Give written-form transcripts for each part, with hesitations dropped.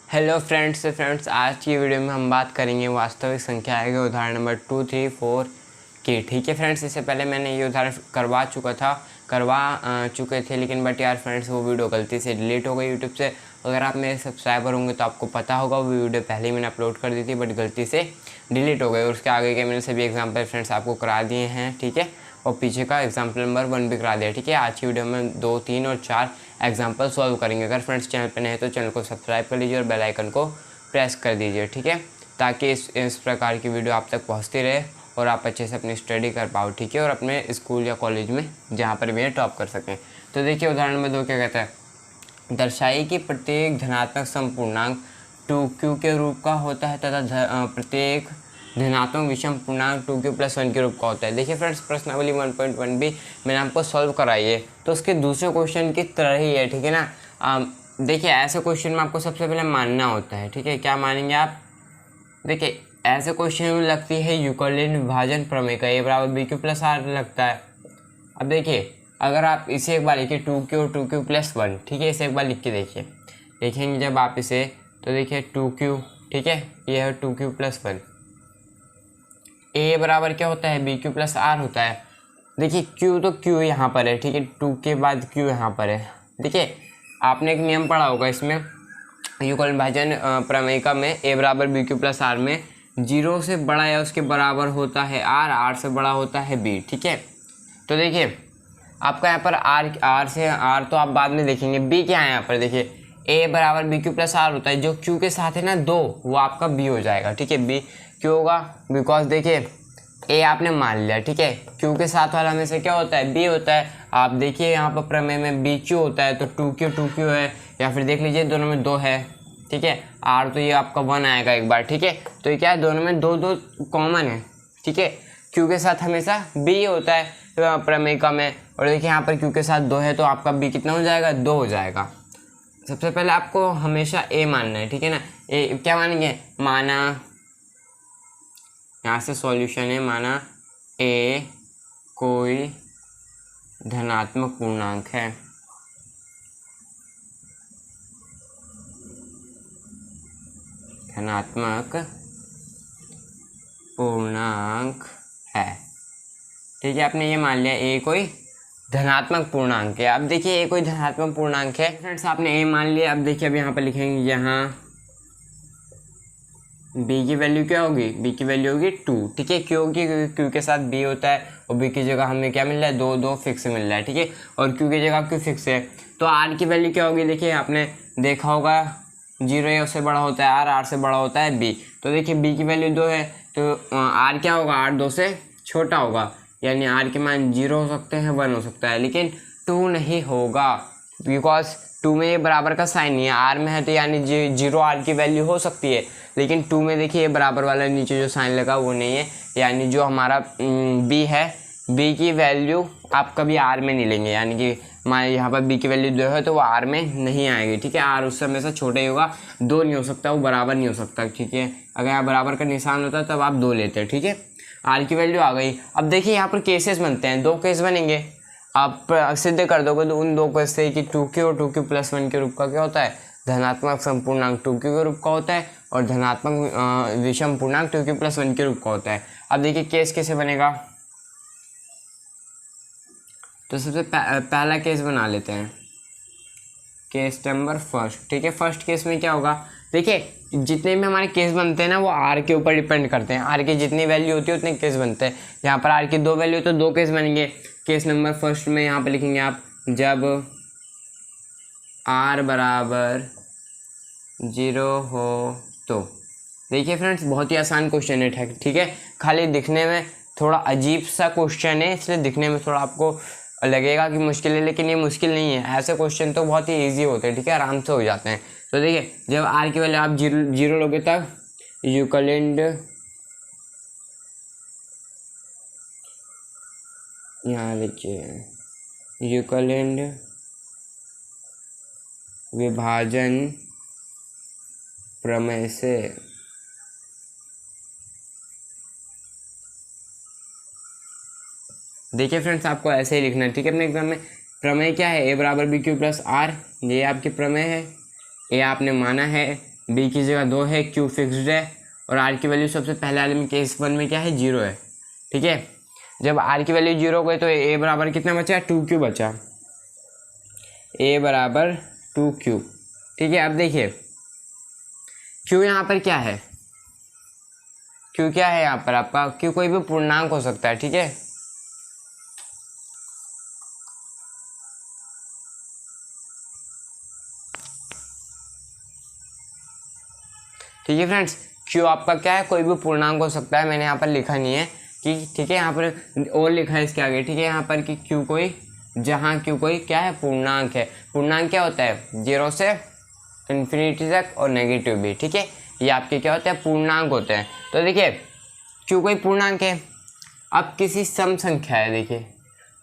Hello friends, आज की video में हम बात करेंगे वास्तविक संख्या के उदाहरण नंबर 2, 3, 4 की। ठीक है फ्रेंड्स, इससे पहले मैंने ये उदाहरण करवा चुके थे, लेकिन बट यार फ्रेंड्स वो वीडियो गलती से डिलीट हो गई यूट्यूब से। अगर आप मेरे सब्सक्राइबर होंगे तो आपको पता होगा, वो वीडियो पहले ही मैंने अपलोड कर दी थी बट गलती से डिलीट हो गई। और उसके आगे के मैंने सभी एग्जाम्पल फ्रेंड्स आपको करा दिए हैं, ठीक है, और पीछे का एग्जाम्पल नंबर 1 भी करा दिया। ठीक है, आज की वीडियो में 2, 3 और 4 एग्जाम्पल सॉल्व करेंगे। अगर फ्रेंड्स चैनल पर नए हैं तो चैनल को सब्सक्राइब कर लीजिए और बेल आइकन को प्रेस कर दीजिए, ठीक है, ताकि इस प्रकार की वीडियो आप तक पहुंचती रहे और आप अच्छे से अपनी स्टडी कर पाओ, ठीक है, और अपने स्कूल या कॉलेज में जहां पर भी है टॉप कर सकें। तो देखिए उदाहरण नंबर 2 क्या कहता है, दर्शाइए कि प्रत्येक धनात्मक समपूर्णांक 2q के रूप का होता है तथा प्रत्येक धनात्मक विषम पूर्णांक 2q + 1 के रूप का होता है। देखिए फ्रेंड्स, प्रश्नावली 1.1 भी मैंने आपको सॉल्व कराई है, तो उसके दूसरे क्वेश्चन की तरह ही है, ठीक है ना। देखिए ऐसे क्वेश्चन में आपको सबसे पहले मानना होता है, ठीक है, क्या मानेंगे आप। देखिए ऐसे क्वेश्चन में लगती है यूक्लिडियन विभाजन प्रमेय का, a = bq + r लगता है। अब देखिए अगर आप इसे एक बार लिखिए 2q और 2q + 1, ठीक है, इसे एक बार लिख के देखिए, देखेंगे जब आप इसे तो देखिए 2q, ठीक है, ये है 2q + 1। a बराबर क्या होता है, bq + r होता है। देखिए q तो q यहाँ पर है, ठीक है, 2 के बाद q यहाँ पर है। देखिए आपने एक नियम पढ़ा होगा इसमें युगल विभाजन प्रमेयिका में, a = bq + r में 0 से बड़ा या उसके बराबर होता है r, r से बड़ा होता है b, ठीक है। तो देखिए आपका यहाँ पर r तो आप बाद में देखेंगे, b क्या है यहाँ पर, देखिए a = bq + r होता है, जो q के साथ है ना 2, वो आपका b हो जाएगा, ठीक है। b क्यों होगा, बिकॉज देखिए a आपने मान लिया, ठीक है, q के साथ वाला हमेशा क्या होता है, b होता है। आप देखिए यहाँ पर प्रमेय में bq होता है तो 2q है, या फिर देख लीजिए दोनों में 2 है, ठीक है, r तो ये आपका 1 आएगा एक बार, ठीक है। तो ये क्या है, दोनों में 2 कॉमन है, ठीक है, q के साथ हमेशा b होता है प्रमेयिका में, और देखिए यहाँ पर q के साथ 2 है तो आपका b कितना हो जाएगा, 2 हो जाएगा। सबसे पहले आपको हमेशा a मानना है, ठीक है ना। a क्या मानेंगे, माना यहाँ से सॉल्यूशन है, माना a कोई धनात्मक पूर्णांक है, धनात्मक पूर्णांक है, ठीक है, आपने ये मान लिया a कोई धनात्मक पूर्णांक है। अब देखिए a कोई धनात्मक पूर्णांक है फ्रेंड्स, आपने a मान लिया। अब देखिए अब यहाँ पर लिखेंगे, यहाँ b की वैल्यू क्या होगी, b की वैल्यू होगी 2, ठीक है, क्यों होगी, क्योंकि q के साथ b होता है और b की जगह हमें क्या मिल रहा है, 2 फिक्स मिल रहा है, ठीक है, और q की जगह q फिक्स है। तो r की वैल्यू क्या होगी, देखिए आपने देखा होगा 0 या उससे बड़ा होता है r से बड़ा होता है b। तो देखिए b की वैल्यू 2 है तो r क्या होगा, r 2 से छोटा होगा, यानी r के मान 0 हो सकते हैं, 1 हो सकता है, लेकिन 2 नहीं होगा, बिकॉज 2 में ये बराबर का साइन नहीं है, r में है तो यानी 0 r की वैल्यू हो सकती है, लेकिन 2 में देखिए ये बराबर वाला नीचे जो साइन लगा वो नहीं है, यानी जो हमारा b है, b की वैल्यू आप कभी r में नहीं लेंगे, यानी कि हमारे यहाँ पर b की वैल्यू 2 है तो वो r में नहीं आएगी, ठीक है, r उससे हमेशा छोटा ही होगा, 2 नहीं हो सकता, वो बराबर नहीं हो सकता, ठीक है। अगर यहाँ बराबर का निशान होता है तब आप 2 लेते हैं, ठीक है। r की वैल्यू आ गई। अब देखिए यहाँ पर केसेस बनते हैं, 2 केस बनेंगे, आप सिद्ध कर दोगे तो उन 2 केस से कि 2q और 2q + 1 के रूप का क्या होता है, धनात्मक समपूर्णांक 2q के रूप का होता है, और धनात्मक विषम पूर्णांक 2q + 1 के रूप का होता है। अब देखिए केस कैसे बनेगा, तो सबसे पहला केस बना लेते हैं, केस नंबर 1, ठीक है। फर्स्ट केस में क्या होगा, देखिए जितने भी हमारे केस बनते हैं ना वो r के ऊपर डिपेंड करते हैं, r की जितनी वैल्यू होती है उतने केस बनते हैं। यहाँ पर r की 2 वैल्यू तो 2 केस बनेंगे। केस नंबर 1 में यहाँ पर लिखेंगे आप, जब r = 0 हो तो। देखिए फ्रेंड्स बहुत ही आसान क्वेश्चन है, ठीक है, खाली दिखने में थोड़ा अजीब सा क्वेश्चन है, इसलिए दिखने में थोड़ा आपको लगेगा कि मुश्किल है, लेकिन ये मुश्किल नहीं है, ऐसे क्वेश्चन तो बहुत ही इजी होते हैं, ठीक है, आराम से हो जाते हैं। तो देखिए जब r की वैल्यू आप 0 लोगे तब यूक्लिड, यहाँ लिखिए, यूक्लिड विभाजन प्रमेय से देखिए फ्रेंड्स आपको ऐसे ही लिखना है, ठीक है, अपने एग्जाम में। प्रमेय क्या है, a = bq + r, ये आपकी प्रमेय है, ये आपने माना है, बी की जगह 2 है, क्यू फिक्स्ड है और आर की वैल्यू सबसे पहले वाले में केस 1 में क्या है 0 है। ठीक है, जब आर की वैल्यू 0 हो गई तो ए बराबर कितना बचा, 2q बचा, ए बराबर 2q। ठीक है, अब देखिए q यहाँ पर क्या है, q क्या है यहाँ पर आपका, q कोई भी पूर्णांक हो सकता है। ठीक है, ठीक है फ्रेंड्स, q आपका क्या है, कोई भी पूर्णांक हो सकता है। मैंने यहाँ पर लिखा नहीं है कि, ठीक है, यहाँ पर और लिखा है इसके आगे। ठीक है, यहाँ पर कि q कोई, जहाँ q कोई क्या है, पूर्णांक है। पूर्णांक क्या होता है, 0 से इन्फिनिटी तक और नेगेटिव भी। ठीक है, ये आपके क्या होते हैं, पूर्णांक होते हैं। तो देखिए q कोई पूर्णांक है। अब किसी सम संख्या है, देखिए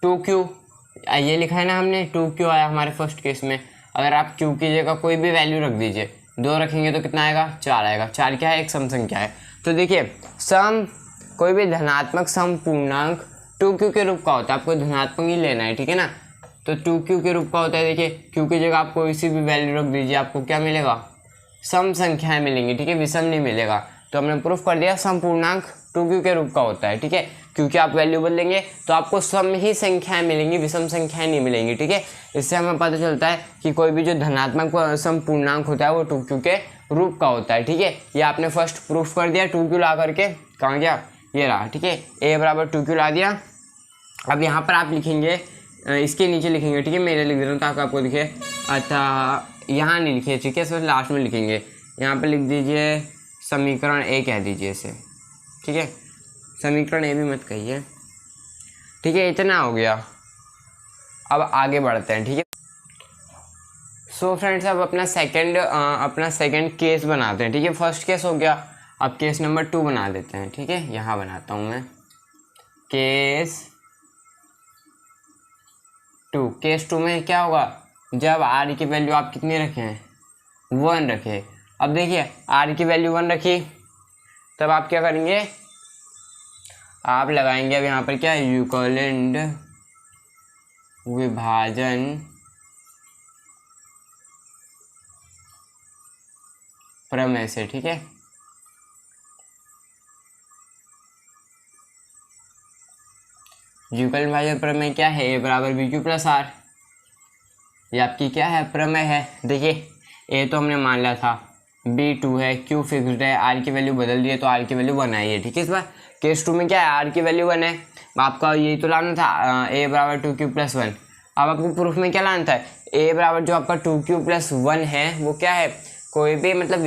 2q, ये लिखा है ना हमने, 2q आया हमारे फर्स्ट केस में। अगर आप q की जगह कोई भी वैल्यू रख दीजिए, 2 रखेंगे तो कितना आएगा, 4 आएगा। 4 क्या है, एक सम संख्या है। तो देखिए सम, कोई भी धनात्मक सम पूर्णांक 2q के रूप का होता है, आपको धनात्मक ही लेना है। ठीक है ना, तो 2q के रूप का होता है। देखिए q की जगह आप कोई सी भी वैल्यू रख दीजिए, आपको क्या मिलेगा, सम संख्याएं मिलेंगी। ठीक है, विषम नहीं मिलेगा। तो हमने प्रूफ कर दिया सम पूर्णांक 2q के रूप का होता है। ठीक है, क्योंकि आप वैल्यू बदलेंगे तो आपको सम ही संख्याएं मिलेंगी, विषम संख्याएं नहीं मिलेंगी। ठीक है, इससे हमें पता चलता है कि कोई भी जो धनात्मक सम पूर्णांक होता है वो 2q के रूप का होता है। ठीक है, ये आपने फर्स्ट प्रूफ कर दिया 2q ला करके, कहाँ गया, ये रहा। ठीक है, a बराबर 2q ला दिया। अब यहाँ पर आप लिखेंगे, इसके नीचे लिखेंगे। ठीक है, मेरे लिख दे रहा हूँ ताकि आपको दिखे। अच्छा, यहाँ नहीं लिखिए, ठीक है, सिर्फ लास्ट में लिखेंगे। यहाँ पर लिख दीजिए समीकरण ए कह दीजिए इसे। ठीक है, समीकरण ए भी मत कहिए। ठीक है, इतना हो गया। अब आगे बढ़ते हैं। ठीक है, सो फ्रेंड्स अब अपना सेकंड केस बनाते हैं। ठीक है, फर्स्ट केस हो गया, अब केस नंबर 2 बना देते हैं। ठीक है, यहाँ बनाता हूँ मैं केस 2। केस 2 में क्या होगा, जब आर की वैल्यू आप कितनी रखें, 1 रखें। अब देखिए आर की वैल्यू 1 रखी, तब आप क्या करेंगे, आप लगाएंगे अब यहाँ पर क्या, यूक्लिड विभाजन प्रमेय से। ठीक है, यूक्लिड विभाजन प्रमेय क्या है, ए बराबर बी क्यू प्लस आर। ये आपकी क्या है, प्रमेय है। देखिए ए तो हमने मान लिया था, B2 है, Q फिक्स्ड है, आर की वैल्यू बदल दी है तो आर की वैल्यू 1 आई है। ठीक है, इस बार केस 2 में क्या है, आर की वैल्यू 1 है। आपका यही तो लाना था, a बराबर 2q प्लस 1। अब आपको प्रूफ में क्या लाना था, a बराबर जो आपका 2q प्लस 1 है वो क्या है, कोई भी मतलब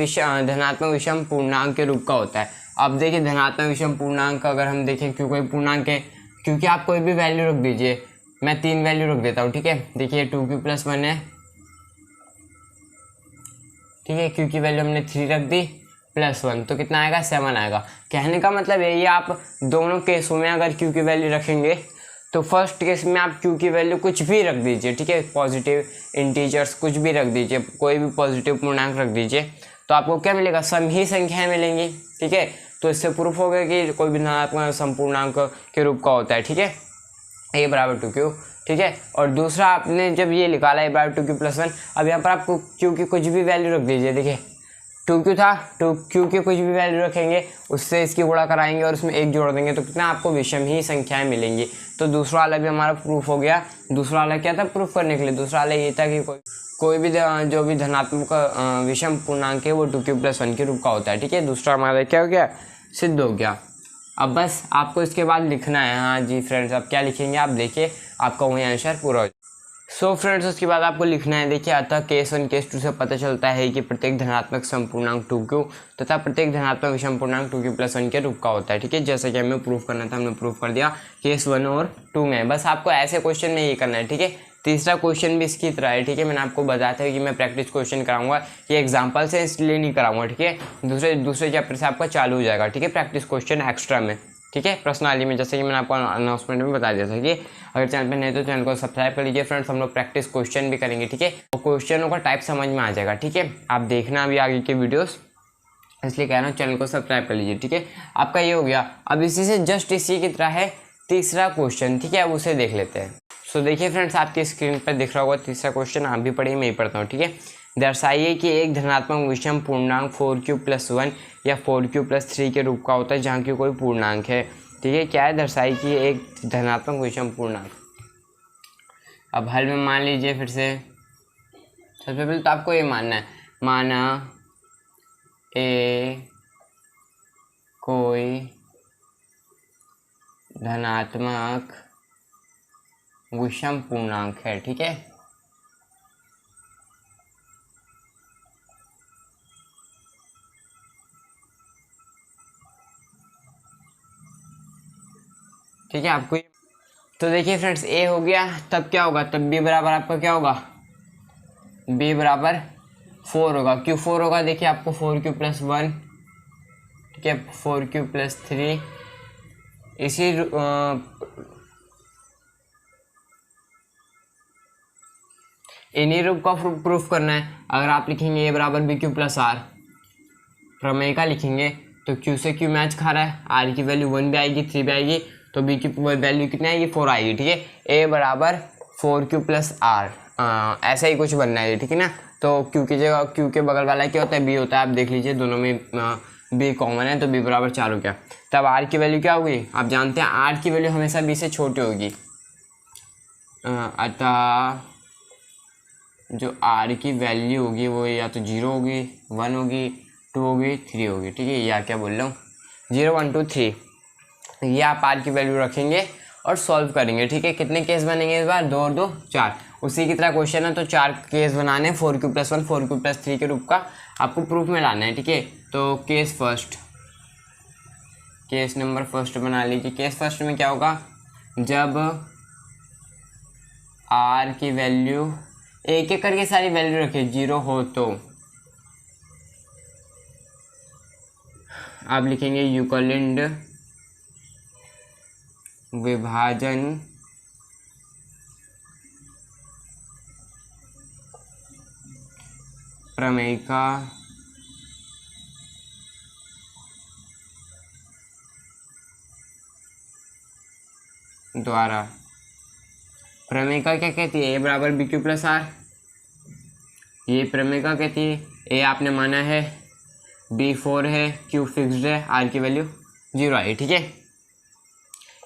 धनात्मक विषम पूर्णांक के रूप का होता है। अब देखिए धनात्मक विषम पूर्णांक अगर हम देखें, क्यों कोई पूर्णांक है, क्योंकि आप कोई भी वैल्यू रख दीजिए, मैं 3 वैल्यू रख देता हूँ। ठीक है, देखिए 2q प्लस 1 है। ठीक है, क्यू की वैल्यू हमने 3 रख दी, प्लस 1 तो कितना आएगा, 7 आएगा। कहने का मतलब यही, आप दोनों केसों में अगर क्यू की वैल्यू रखेंगे तो फर्स्ट केस में आप क्यू की वैल्यू कुछ भी रख दीजिए। ठीक है, पॉजिटिव इंटीजर्स कुछ भी रख दीजिए, कोई भी पॉजिटिव पूर्णांक रख दीजिए, तो आपको क्या मिलेगा, सम ही संख्याएं मिलेंगी। ठीक है, तो इससे प्रूफ हो गया कि कोई भी धनात्मक संपूर्णांक के रूप का होता है। ठीक है, ए बराबर 2q। ठीक है, और दूसरा आपने जब ये निकाला ए बराबर 2q प्लस 1, अब यहाँ पर आपको q की कुछ भी वैल्यू रख दीजिए। देखिए 2q था, 2q की कुछ भी वैल्यू रखेंगे, उससे इसकी गुणा कराएंगे और उसमें 1 जोड़ देंगे तो कितना आपको विषम ही संख्याएं मिलेंगी। तो दूसरा वाला भी हमारा प्रूफ हो गया। दूसरा वाला क्या था प्रूफ करने के लिए, दूसरा वाला ये था कि कोई भी जो भी धनात्मक विषम पूर्णांक है वो 2q प्लस 1 के रूप का होता है। ठीक है, दूसरा हमारा क्या हो गया, सिद्ध हो गया। अब बस आपको इसके बाद लिखना है। हाँ जी फ्रेंड्स, आप क्या लिखेंगे, आप देखिए आपका वही आंसर पूरा हो। सो फ्रेंड्स उसके बाद आपको लिखना है, देखिए अतः केस 1 केस 2 से पता चलता है कि प्रत्येक धनात्मक संपूर्णांक 2q तथा प्रत्येक धनात्मक विषम पूर्णांक 2q प्लस 1 के रूप का होता है। ठीक है, जैसा कि हमें प्रूफ करना था हमने प्रूफ कर दिया केस 1 और 2 में। बस आपको ऐसे क्वेश्चन में ये करना है। ठीक है, तीसरा क्वेश्चन भी इसकी तरह है। ठीक है, मैंने आपको बताया था कि मैं प्रैक्टिस क्वेश्चन कराऊंगा, ये एग्जाम्पल से इसलिए नहीं कराऊंगा। ठीक है, दूसरे चैप्टर से आपका चालू हो जाएगा। ठीक है, प्रैक्टिस क्वेश्चन एक्स्ट्रा में। ठीक है, प्रश्नावली में, जैसे कि मैंने आपको अनाउंसमेंट में बता दिया था कि अगर चैनल पे नहीं तो चैनल को सब्सक्राइब कर लीजिए। फ्रेंड्स हम लोग प्रैक्टिस क्वेश्चन भी करेंगे। ठीक है, और क्वेश्चनों का टाइप समझ में आ जाएगा। ठीक है, आप देखना अभी आगे के वीडियोस, इसलिए कह रहा हूँ चैनल को सब्सक्राइब कर लीजिए। ठीक है, आपका ये हो गया। अब इसी से जस्ट इसी की तरह है तीसरा क्वेश्चन। ठीक है, अब उसे देख लेते हैं। सो देखिए फ्रेंड्स, आपकी स्क्रीन पर दिख रहा होगा तीसरा क्वेश्चन, आप भी पढ़िए मैं ही पढ़ता हूँ। ठीक है, दर्शाइए कि एक धनात्मक विषम पूर्णांक 4q+1 या 4q+3 के रूप का होता है जहाँ की कोई पूर्णांक है। ठीक है, क्या है, दर्शाइए कि एक धनात्मक विषम पूर्णांक। अब हल में मान लीजिए फिर से, सबसे पहले तो आपको ये मानना है, माना ए कोई धनात्मक विषम पूर्णांक है। ठीक है, ठीक है आपको। तो देखिए फ्रेंड्स, ए हो गया, तब क्या होगा, तब बी बराबर आपका क्या होगा, बी बराबर 4 होगा। क्यों 4 होगा, देखिए आपको 4q+1, ठीक है, 4q+3 इसी इन्हीं रूप का प्रूफ करना है। अगर आप लिखेंगे ए बराबर BQ+R, प्रमेय का लिखेंगे तो Q से Q मैच खा रहा है, R की वैल्यू 1 भी आएगी, 3 भी आएगी, तो B की वैल्यू कितनी आएगी, 4 आएगी। ठीक है, A बराबर 4q+R, ऐसा ही कुछ बनना है। ठीक है ना, तो Q की जगह Q के बगल वाला क्या होता है, B होता है। आप देख लीजिए दोनों में B कॉमन है, तो B बराबर 4 हो गया। तब R की वैल्यू क्या होगी, आप जानते हैं R की वैल्यू हमेशा B से छोटी होगी, अतः जो R की वैल्यू होगी वो या तो 0 होगी, 1 होगी, 2 होगी, 3 होगी। ठीक है, या क्या बोल रहा हूँ, 0 1 2 3, ये आप R की वैल्यू रखेंगे और सॉल्व करेंगे। ठीक है, कितने केस बनेंगे इस बार, 2 और 2 4। उसी की तरह क्वेश्चन है तो 4 केस बनाने, 4q+1 4q+3 के रूप का आपको प्रूफ में लाना है। ठीक है, तो case first, case number first बना लीजिए। केस फर्स्ट में क्या होगा, जब R की वैल्यू, एक एक करके सारी वैल्यू रखिए, 0 हो तो आप लिखेंगे यूक्लिड विभाजन प्रमेय का द्वारा, प्रमेयिका क्या कहती है, ए बराबर BQ+R, ये प्रमेयिका कहती है। ए आपने माना है, B 4 है, Q फिक्स्ड है, R की वैल्यू 0 आई। ठीक है,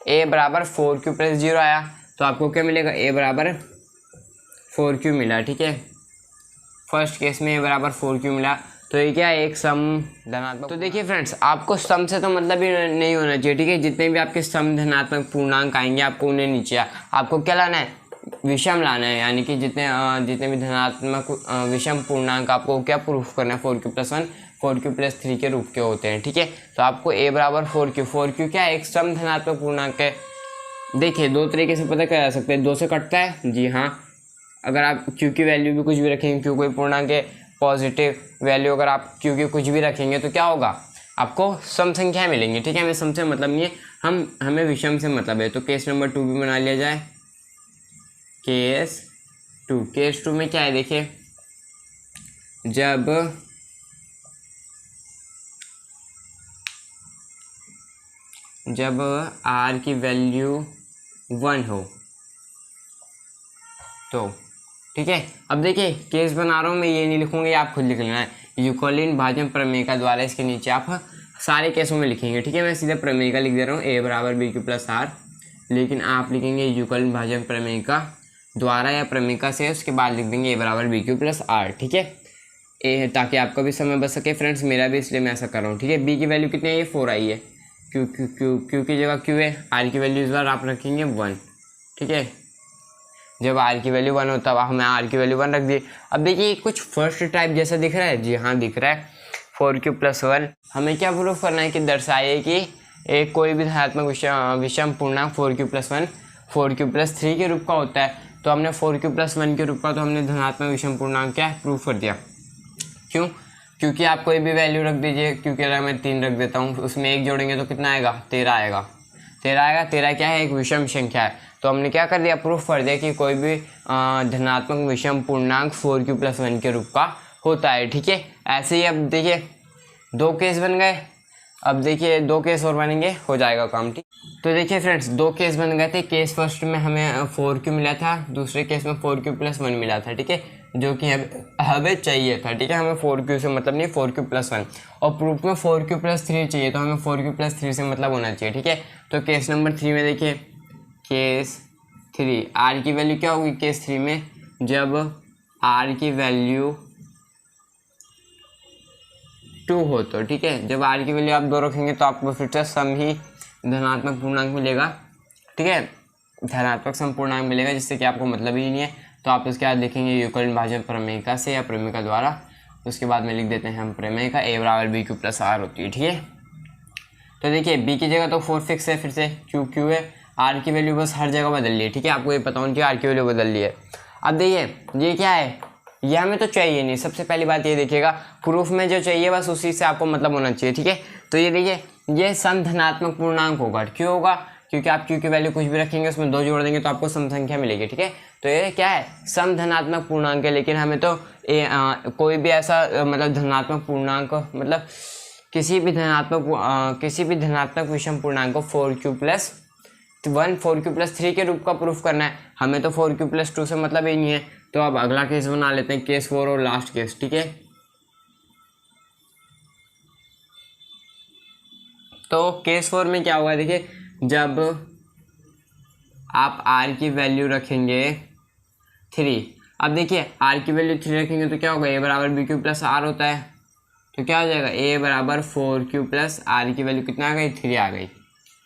A बराबर 4q+0 आया, तो आपको क्या मिलेगा, A बराबर 4q मिला। ठीक है, फर्स्ट केस में A बराबर 4q मिला, तो ये क्या है, एक सम धनात्मक। तो देखिए फ्रेंड्स, आपको सम से तो मतलब ही नहीं होना चाहिए। ठीक है, जितने भी आपके सम धनात्मक पूर्णांक आएंगे आपको उन्हें नीचे आपको क्या लाना है, विषम लाना है, यानी कि जितने भी धनात्मक विषम पूर्णांक आपको क्या प्रूफ करना है, 4q+1 4q+3 के रूप के होते हैं। ठीक है, तो आपको A बराबर 4q क्या है, एक सम धनात्मक पूर्णांक है। देखिए दो तरीके से पता किया जा सकता है, 2 से कटता है, जी हाँ। अगर आप Q की वैल्यू भी कुछ भी रखेंगे, Q कोई पूर्णांक है, पॉजिटिव वैल्यू अगर आप Q की कुछ भी रखेंगे तो क्या होगा, आपको सम संख्याएं मिलेंगी। ठीक है, हमें सम से मतलब नहीं है, हमें विषम से मतलब है। तो केस नंबर 2 भी बना लिया जाए, केस 2 में क्या है, देखिए जब R की वैल्यू 1 हो तो, ठीक है। अब देखिए केस बना रहा हूँ मैं, ये नहीं लिखूंगा, ये आप खुद लिख लेना है, यूक्लिड विभाजन प्रमेय का द्वारा। इसके नीचे आप सारे केसों में लिखेंगे। ठीक है, मैं सीधा प्रमेय का लिख दे रहा हूँ, A बराबर BQ+R, लेकिन आप लिखेंगे यूक्लिड विभाजन प्रमेय का द्वारा या प्रमेयिका से, उसके बाद लिख देंगे A बराबर BQ+R। ठीक है, ए है ताकि आपका भी समय बच सके फ्रेंड्स, मेरा भी, इसलिए मैं ऐसा कर रहा हूँ। ठीक है, B की वैल्यू कितनी है, ये 4 आई है, Q की जगह Q है, R की वैल्यू इस बार आप रखेंगे 1। ठीक है, जब R की वैल्यू 1 हो तब हमें R की वैल्यू 1 रख दी। अब देखिए कुछ फर्स्ट टाइप जैसा दिख रहा है, जी हाँ दिख रहा है, 4q+1। हमें क्या प्रूफ करना है कि दर्शाइए कि एक कोई भी धनात्मक विषम पूर्णांक 4q+1 4q+3 के रूप का होता है। तो हमने 4q+1 के रूप का, तो हमने धनात्मक विषम पूर्णांक क्या प्रूफ कर दिया। क्यों, क्योंकि आप कोई भी वैल्यू रख दीजिए, क्योंकि अगर मैं 3 रख देता हूँ, उसमें 1 जोड़ेंगे तो कितना आएगा, 13 आएगा। 13 क्या है, एक विषम संख्या है। तो हमने क्या कर दिया, प्रूफ कर दिया कि कोई भी धनात्मक विषम पूर्णांक 4q+1 के रूप का होता है। ठीक है, ऐसे ही अब देखिए 2 केस बन गए, अब देखिए 2 केस और बनेंगे, हो जाएगा काम। ठीक, तो देखिए फ्रेंड्स 2 केस बन गए थे। केस फर्स्ट में हमें 4q मिला था, दूसरे केस में 4q+1 मिला था। ठीक है, जो कि हमें चाहिए था, ठीक है। हमें 4Q से मतलब नहीं, 4Q+1, और प्रूफ में 4Q+3 चाहिए, तो हमें 4Q+3 से मतलब होना चाहिए, ठीक है। तो केस नंबर 3 में देखिए, केस 3 आर की वैल्यू क्या होगी केस 3 में, जब आर की वैल्यू 2 हो तो, ठीक है। जब आर की वैल्यू आप 2 रखेंगे तो आपको फिर से सम ही धनात्मक पूर्णांक मिलेगा, ठीक है। धनात्मक सम पूर्णांक मिलेगा, जिससे कि आपको मतलब ही नहीं है। तो आप उसके बाद देखेंगे युगल विभाजन प्रमेयिका से या प्रमेयिका द्वारा। उसके बाद में लिख देते हैं हम प्रमेयिका A बराबर BQ+R होती है, ठीक है। तो देखिए B की जगह तो 4 फिक्स है, फिर से Q है, R की वैल्यू बस हर जगह बदल ली है, ठीक है। आपको ये पता होना चाहिए R की वैल्यू बदल ली है। अब देखिए ये क्या है, ये हमें तो चाहिए नहीं। सबसे पहली बात ये देखिएगा, प्रूफ में जो चाहिए बस उसी से आपको मतलब होना चाहिए, ठीक है। तो ये देखिए, ये सम धनात्मक पूर्णांक होगा। क्यों होगा, क्योंकि आप Q की वैल्यू कुछ भी रखेंगे उसमें 2 जोड़ देंगे तो आपको सम संख्या मिलेगी, ठीक है। तो ये क्या है, सम धनात्मक पूर्णांक है, लेकिन हमें तो कोई भी ऐसा मतलब धनात्मक पूर्णांक मतलब किसी भी धनात्मक विषम पूर्णांक को 4Q+1 4Q+3 के रूप का प्रूफ करना है। हमें तो 4Q+2 से मतलब ही नहीं है। तो अब अगला केस बना लेते हैं, केस 4 और लास्ट केस, ठीक है। तो केस 4 में क्या होगा, देखिए जब आप R की वैल्यू रखेंगे 3, अब देखिए R की वैल्यू 3 रखेंगे तो क्या होगा, A बराबर BQ+R होता है। तो क्या हो जाएगा, A बराबर 4Q+R की वैल्यू कितना आ गई, 3 आ गई,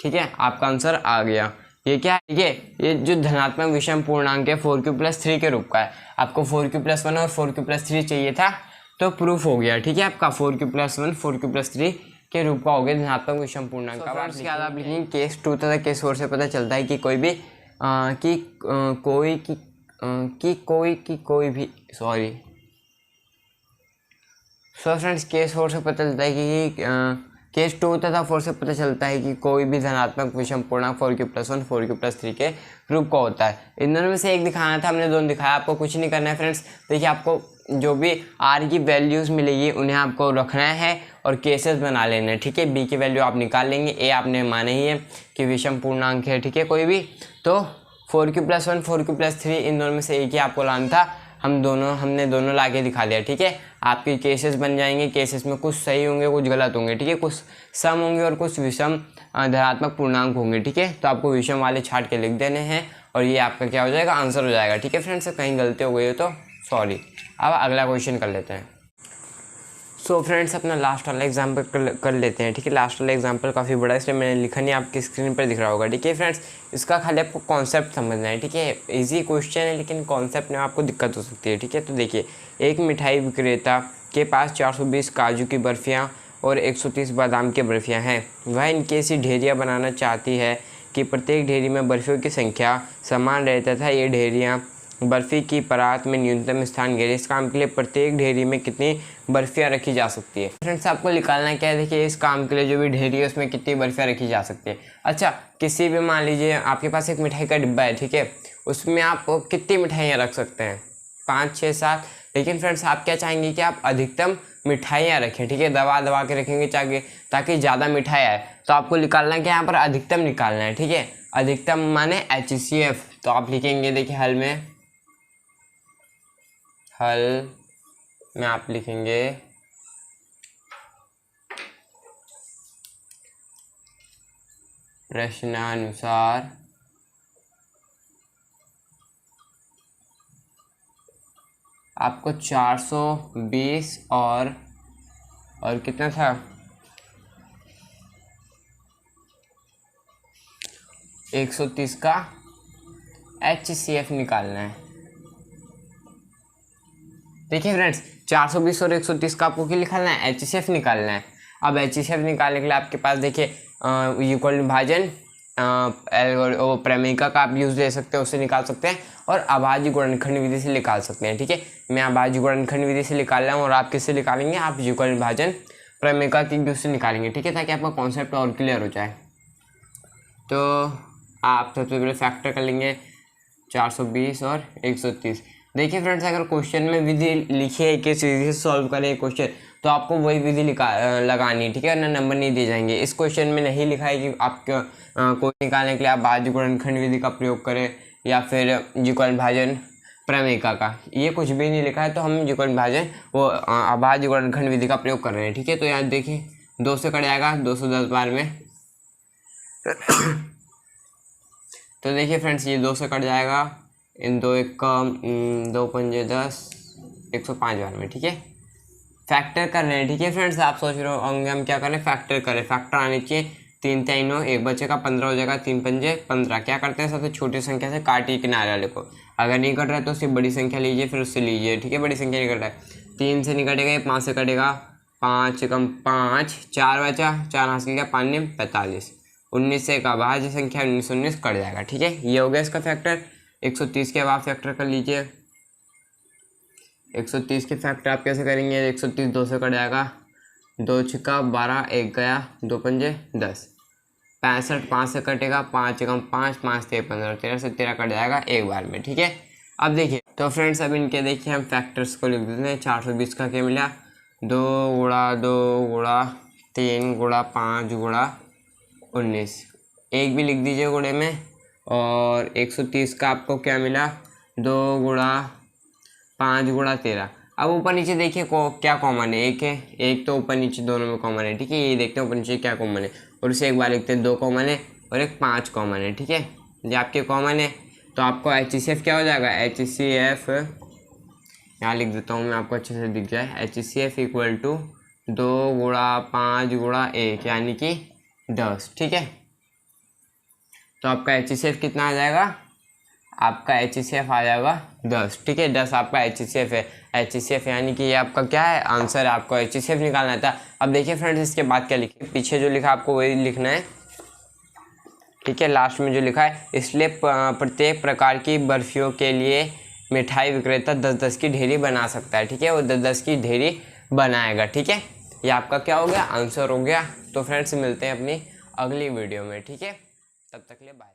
ठीक है। आपका आंसर आ गया। ये क्या है, देखिए ये जो धनात्मक विषम पूर्णांक है 4Q+3 के रूप का है। आपको 4Q+1 और 4Q+3 चाहिए था, तो प्रूफ हो गया, ठीक है। आपका 4Q+1 4Q+3 के रूप का हो गया धनात्मक विषम पूर्णांक का। उसके बाद आप लिखेंगे केस 2 तथा केस 4 से पता चलता है कि कोई भी फ्रेंड्स केस 4 से पता चलता है कि केस 2 तथा 4 से पता चलता है कि कोई भी धनात्मक विषम पूर्णांक 4Q+1 4Q+3 के रूप का होता है। इन दोनों में से एक दिखाना था, हमने दोनों दिखाया। आपको कुछ नहीं करना है फ्रेंड्स। देखिए आपको जो भी R की वैल्यूज़ मिलेगी उन्हें आपको रखना है और केसेस बना लेना है, ठीक है। B की वैल्यू आप निकाल लेंगे, A आपने माना ही है कि विषम पूर्णांक है, ठीक है। कोई भी तो 4Q+1 4Q+3 इन दोनों में से एक ही आपको लाना था। हमने दोनों लाके दिखा दिया, ठीक है। आपके केसेस बन जाएंगे। केसेस में कुछ सही होंगे, कुछ गलत होंगे, ठीक है। कुछ सम होंगे और कुछ विषम धनात्मक पूर्णांक होंगे, ठीक है। तो आपको विषम वाले छाट के लिख देने हैं और ये आपका क्या हो जाएगा, आंसर हो जाएगा, ठीक है फ्रेंड्स। कहीं गलती हो गई हो तो सॉरी। अब अगला क्वेश्चन कर लेते हैं। सो फ्रेंड्स अपना लास्ट वाला एग्जाम्पल कर लेते हैं, ठीक है। लास्ट वाला एग्जाम्पल काफ़ी बड़ा है, इसलिए मैंने लिखा नहीं, आपकी स्क्रीन पर दिख रहा होगा, ठीक है फ्रेंड्स। इसका खाली आपको कॉन्सेप्ट समझना है, ठीक है। इजी क्वेश्चन है लेकिन कॉन्सेप्ट में आपको दिक्कत हो सकती है, ठीक है। तो देखिए, एक मिठाई विक्रेता के पास 420 काजू की बर्फ़ियाँ और 130 बादाम की बर्फ़ियाँ हैं। वह इनकी ऐसी ढेरियाँ बनाना चाहती है कि प्रत्येक ढेरी में बर्फ़ियों की संख्या समान रहे तथा ये ढेरियाँ बर्फ़ी की परात में न्यूनतम स्थान घेरे। इस काम के लिए प्रत्येक ढेरी में कितनी बर्फ़ियाँ रखी जा सकती है। फ्रेंड्स आपको निकालना क्या है, देखिए इस काम के लिए जो भी ढेरी है उसमें कितनी बर्फ़ियाँ रखी जा सकती है। अच्छा, किसी भी मान लीजिए आपके पास एक मिठाई का डिब्बा है, ठीक है। उसमें आप कितनी मिठाइयाँ रख सकते हैं, 5 6 7। लेकिन फ्रेंड्स आप क्या चाहेंगे कि आप अधिकतम मिठाइयाँ रखें, ठीक है। दबा के रखेंगे ताकि ज़्यादा मिठाई आए। तो आपको निकालना क्या है, यहाँ पर अधिकतम निकालना है, ठीक है। अधिकतम माने HCF। तो आप लिखेंगे, देखिए हल में आप लिखेंगे प्रश्नानुसार आपको 420 और कितना था, 130 का HCF निकालना है। देखिए फ्रेंड्स 420 और 130 का आपको क्या निकालना है, HCF निकालना है। अब HCF निकालने के लिए आपके पास देखिए युगल विभाजन प्रमेयिका का आप यूज़ ले सकते हैं, उससे निकाल सकते हैं, और अभाज्य गुणनखंड विधि से निकाल सकते हैं, ठीक है। मैं अभाज्य गुणनखंड विधि से निकाल रहा हूँ और आप किससे निकालेंगे, आप युगल विभाजन प्रमेयिका की यूज़ से निकालेंगे, ठीक है, ताकि आपका कॉन्सेप्ट और क्लियर हो जाए। तो आप सबसे पहले फैक्टर कर लेंगे 420 और 130। देखिए फ्रेंड्स, अगर क्वेश्चन में विधि लिखी है किस विधि से सॉल्व करें क्वेश्चन, तो आपको वही विधि लगानी, ठीक है ना, नंबर नहीं दिए जाएंगे। इस क्वेश्चन में नहीं लिखा है कि आप कोई निकालने के लिए आप भाज्य गुणनखंड विधि का प्रयोग करें या फिर युगल विभाजन प्रमेयिका का, ये कुछ भी नहीं लिखा है, तो हम युग्म विभाजन वो अभाज्य युग्मनखंड विधि का प्रयोग कर रहे हैं। ठीक है, तो यहाँ देखिए 2 से कट जाएगा 210 बार में। तो देखिए फ्रेंड्स, ये 2 से कट जाएगा, इन 2 1 का 2 पंजे 10, 105 बार में। ठीक है, फैक्टर कर रहे हैं। ठीक है फ्रेंड्स, आप सोच रहे होंगे हम क्या करें, फैक्टर करें। फैक्टर आने चाहिए, 3 3 9, 1 बचेगा 15 हो जाएगा, 3 पंजे 15। क्या करते हैं, सबसे छोटी संख्या से काटिए किनारे वाले को। अगर नहीं कट रहा है तो सिर्फ बड़ी संख्या लीजिए, फिर उससे लीजिए। ठीक है, बड़ी संख्या नहीं कट रहा है, 3 से नहीं कटेगा, 5 से कटेगा, 5 कम 5, 4 बचा, 4 हासिल किया, 5 9 45, 19 से एक अभाज्य संख्या 19 19 कट जाएगा। ठीक है, ये हो गया इसका फैक्टर। 130 के अब आप फैक्टर कर लीजिए। 130 के फैक्टर आप कैसे करेंगे, 130 2 से कट जाएगा, 2 छिक्का 12, 1 गया, 2 पंजे 10, 65 5 से कटेगा, 5 कम 5, 5 से 15, 13 से 13 कट जाएगा एक बार में। ठीक है, अब देखिए तो फ्रेंड्स, अब इनके देखिए हम फैक्टर्स को लिख देते हैं। 420 का क्या मिला, 2 गुणा 2 गुणा 3 गुणा 5 गुणा 19, एक भी लिख दीजिए गुणे में। और 130 का आपको क्या मिला, 2 गुणा 5 गुणा 13। अब ऊपर नीचे देखिए को क्या कॉमन है, एक है, एक तो ऊपर नीचे दोनों में कॉमन है। ठीक है, ये देखते हैं ऊपर नीचे क्या कॉमन है, और इसे एक बार लिखते हैं, 2 कॉमन है और एक 5 कॉमन है। ठीक है, ये आपके कॉमन है, तो आपको HCF क्या हो जाएगा, HCF यहाँ लिख देता हूँ मैं, आपको अच्छे से दिख जाए। HCF इक्वल टू 2 गुणा 5 गुणा 1 यानी कि 10। ठीक है, तो आपका HCF कितना आ जाएगा, आपका HCF आ जाएगा 10। ठीक है, 10 आपका HCF है। HCF यानी कि ये आपका क्या है, आंसर है। आपको HCF निकालना था। अब देखिए फ्रेंड्स, इसके बाद क्या लिखे, पीछे जो लिखा आपको वही लिखना है। ठीक है, लास्ट में जो लिखा है, इसलिए प्रत्येक प्रकार की बर्फियों के लिए मिठाई विक्रेता 10-10 की ढेरी बना सकता है। ठीक है, वो 10-10 की ढेरी बनाएगा। ठीक है, ये आपका क्या हो गया, आंसर हो गया। तो फ्रेंड्स, मिलते हैं अपनी अगली वीडियो में। ठीक है, तब तक के लिए बाय।